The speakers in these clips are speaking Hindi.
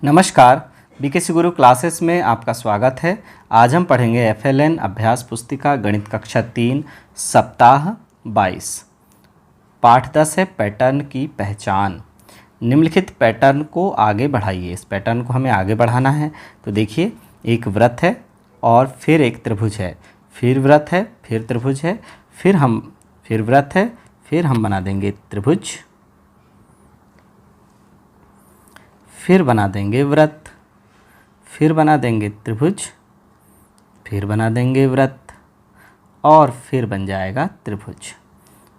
नमस्कार, बीकेसी गुरु क्लासेस में आपका स्वागत है। आज हम पढ़ेंगे एफएलएन अभ्यास पुस्तिका गणित कक्षा 3 सप्ताह 22। पाठ 10 है पैटर्न की पहचान। निम्नलिखित पैटर्न को आगे बढ़ाइए। इस पैटर्न को हमें आगे बढ़ाना है। तो देखिए, एक वृत्त है और फिर एक त्रिभुज है, फिर वृत्त है, फिर त्रिभुज है, फिर वृत्त है, फिर हम बना देंगे त्रिभुज, फिर बना देंगे वृत्त, फिर बना देंगे त्रिभुज, फिर बना देंगे वृत्त और फिर बन जाएगा त्रिभुज।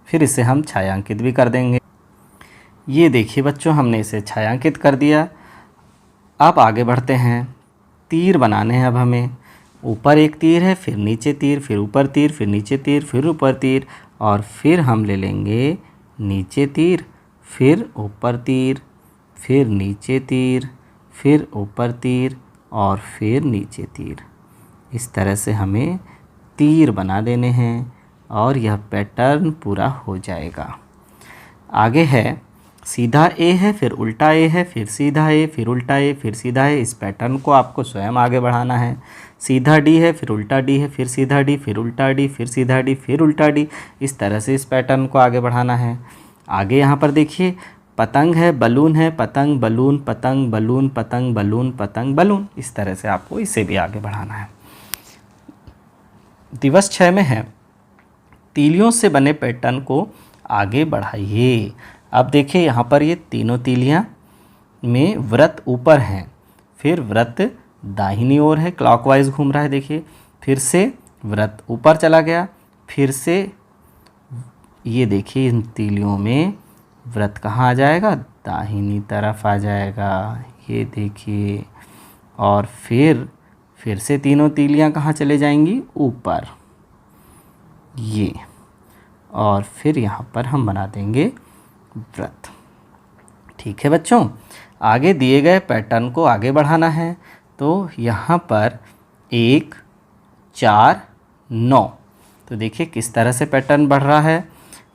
फिर इसे हम छायांकित भी कर देंगे। ये देखिए बच्चों, हमने इसे छायांकित कर दिया। अब आगे बढ़ते हैं। तीर बनाने हैं अब हमें। ऊपर एक तीर है, फिर नीचे तीर, फिर ऊपर तीर, फिर नीचे तीर, फिर ऊपर तीर और फिर हम ले लेंगे नीचे तीर, फिर ऊपर तीर, फिर नीचे तीर, फिर ऊपर तीर और फिर नीचे तीर। इस तरह से हमें तीर बना देने हैं और यह पैटर्न पूरा हो जाएगा। आगे है सीधा ए है, फिर उल्टा ए है, फिर सीधा ए, फिर उल्टा ए, फिर सीधा ए। इस पैटर्न को आपको स्वयं आगे बढ़ाना है। सीधा डी है, फिर उल्टा डी है, फिर सीधा डी, फिर उल्टा डी, फिर सीधा डी, फिर उल्टा डी। इस तरह से इस पैटर्न को आगे बढ़ाना है। आगे यहाँ पर देखिए, पतंग है, बलून है, पतंग बलून, पतंग बलून, पतंग बलून, पतंग बलून। इस तरह से आपको इसे भी आगे बढ़ाना है। दिवस 6 में है तीलियों से बने पैटर्न को आगे बढ़ाइए। अब देखिए, यहाँ पर ये तीनों तीलियाँ में वृत्त ऊपर हैं, फिर वृत्त दाहिनी ओर है, क्लॉकवाइज घूम रहा है। देखिए, फिर से वृत्त ऊपर चला गया, फिर से ये देखिए इन तीलियों में वृत्त कहाँ आ जाएगा, दाहिनी तरफ आ जाएगा। ये देखिए, और फिर से तीनों तीलियाँ कहाँ चले जाएंगी, ऊपर। ये और फिर यहाँ पर हम बना देंगे वृत्त। ठीक है बच्चों, आगे दिए गए पैटर्न को आगे बढ़ाना है। तो यहाँ पर 1 4 9। तो देखिए किस तरह से पैटर्न बढ़ रहा है।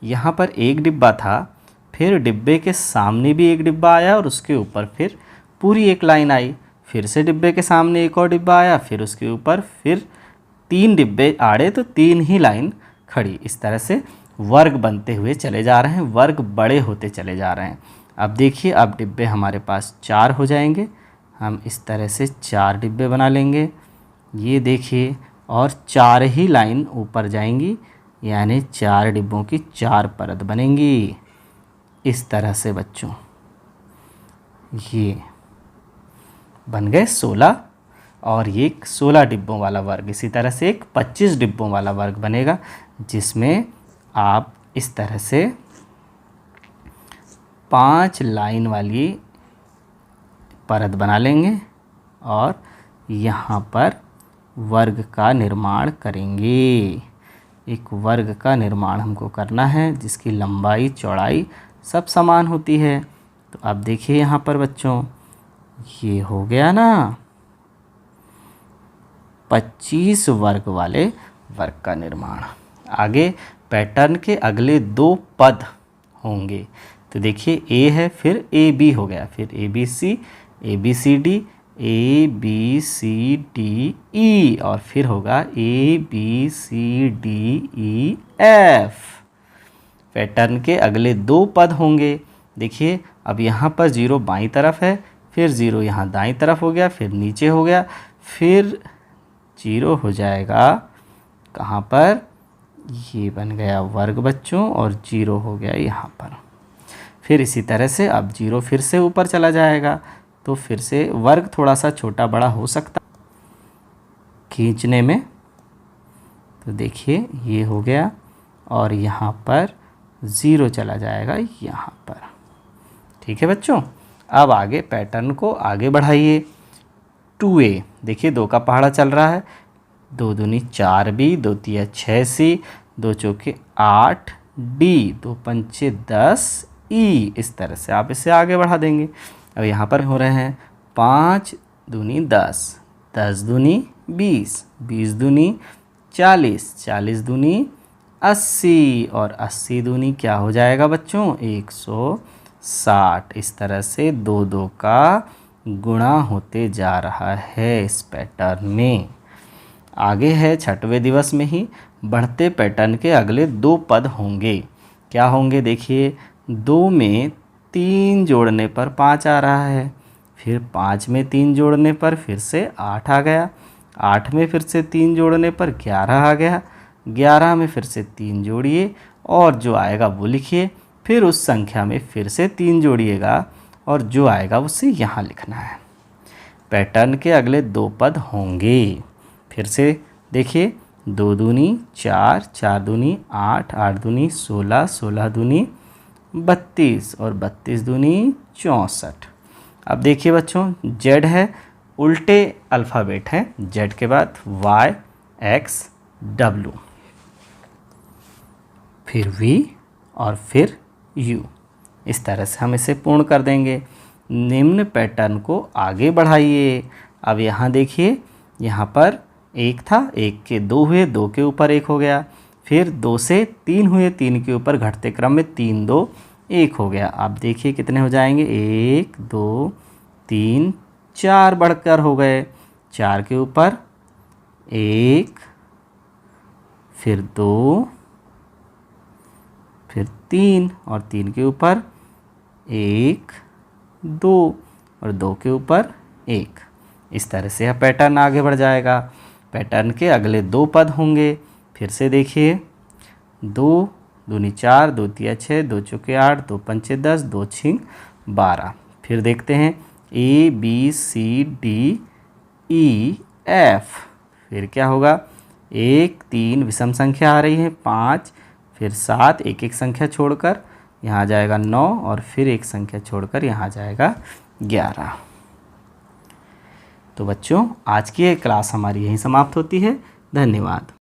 यहाँ पर एक डिब्बा था, फिर डिब्बे के सामने भी एक डिब्बा आया और उसके ऊपर फिर पूरी एक लाइन आई। फिर से डिब्बे के सामने एक और डिब्बा आया, फिर उसके ऊपर फिर 3 डिब्बे आड़े तो 3 ही लाइन खड़ी। इस तरह से वर्ग बनते हुए चले जा रहे हैं, वर्ग बड़े होते चले जा रहे हैं। अब देखिए, अब डिब्बे हमारे पास 4 हो जाएंगे। हम इस तरह से 4 डिब्बे बना लेंगे। ये देखिए, और 4 ही लाइन ऊपर जाएंगी, यानी 4 डिब्बों की 4 परत बनेंगी। इस तरह से बच्चों ये बन गए 16 और ये 16 डिब्बों वाला वर्ग। इसी तरह से एक 25 डिब्बों वाला वर्ग बनेगा, जिसमें आप इस तरह से 5 लाइन वाली परत बना लेंगे और यहाँ पर वर्ग का निर्माण करेंगे। एक वर्ग का निर्माण हमको करना है जिसकी लंबाई चौड़ाई सब समान होती है। तो अब देखिए यहाँ पर बच्चों, ये हो गया ना 25 वर्ग वाले वर्ग का निर्माण। आगे पैटर्न के अगले 2 पद होंगे। तो देखिए, ए है, फिर ए बी हो गया, फिर A B C, A B C D, A B C D E और फिर होगा A B C D E F. Pattern के अगले 2 पद होंगे। देखिए, अब यहाँ पर 0 बाईं तरफ है, फिर 0 यहाँ दाईं तरफ हो गया, फिर नीचे हो गया, फिर 0 हो जाएगा कहाँ पर, ये बन गया वर्ग बच्चों, और 0 हो गया यहाँ पर। फिर इसी तरह से अब 0 फिर से ऊपर चला जाएगा, तो फिर से वर्ग थोड़ा सा छोटा बड़ा हो सकता खींचने में। तो देखिए, ये हो गया और यहाँ पर 0 चला जाएगा यहाँ पर। ठीक है बच्चों, अब आगे पैटर्न को आगे बढ़ाइए। 2a, देखिए 2 का पहाड़ा चल रहा है, 2 दूनी 4b, 2 तिया 6c, 2 चौके 8d, 2 पंचे 10e। इस तरह से आप इसे आगे बढ़ा देंगे। अब यहाँ पर हो रहे हैं 5 दूनी 10, 10 दूनी 20, 20 दूनी 40, 40 दूनी 80 और 80 दूनी क्या हो जाएगा बच्चों, 160। इस तरह से 2 2 का गुणा होते जा रहा है इस पैटर्न में। आगे है 6वें दिवस में ही बढ़ते पैटर्न के अगले 2 पद होंगे। क्या होंगे देखिए, 2 में 3 जोड़ने पर 5 आ रहा है, फिर 5 में 3 जोड़ने पर फिर से 8 आ गया, 8 में फिर से 3 जोड़ने पर 11 आ गया, 11 में फिर से 3 जोड़िए और जो आएगा वो लिखिए, फिर उस संख्या में फिर से 3 जोड़िएगा और जो आएगा उसे यहाँ लिखना है। पैटर्न के अगले 2 पद होंगे। फिर से देखिए, 2 दूनी 4, 4 दूनी 8, 8 दूनी 16, 16 दूनी 32 और 32 दूनी 64। अब देखिए बच्चों, जेड है, उल्टे अल्फ़ाबेट हैं, जेड के बाद वाई, एक्स, डब्लू, फिर वी और फिर यू। इस तरह से हम इसे पूर्ण कर देंगे। निम्न पैटर्न को आगे बढ़ाइए। अब यहाँ देखिए, यहाँ पर 1 था, 1 के 2 हुए, 2 के ऊपर 1 हो गया, फिर 2 से 3 हुए, 3 के ऊपर घटते क्रम में 3 2 1 हो गया। अब देखिए कितने हो जाएंगे, 1 2 3 4 बढ़कर हो गए, 4 के ऊपर 1, फिर 2, फिर 3 और 3 के ऊपर 1 2 और 2 के ऊपर 1। इस तरह से यह पैटर्न आगे बढ़ जाएगा। पैटर्न के अगले 2 पद होंगे। फिर से देखिए, 2 दूनी 4, 2 तिया 6, 2 चौके 8, 2 पंचे 10, 2 छिंग 12। फिर देखते हैं A B C D E F। फिर क्या होगा, 1 3 विषम संख्या आ रही है, 5, फिर 7, एक एक संख्या छोड़कर यहाँ आ जाएगा 9 और फिर एक संख्या छोड़कर यहाँ आ जाएगा 11। तो बच्चों, आज की ये क्लास हमारी यहीं समाप्त होती है। धन्यवाद।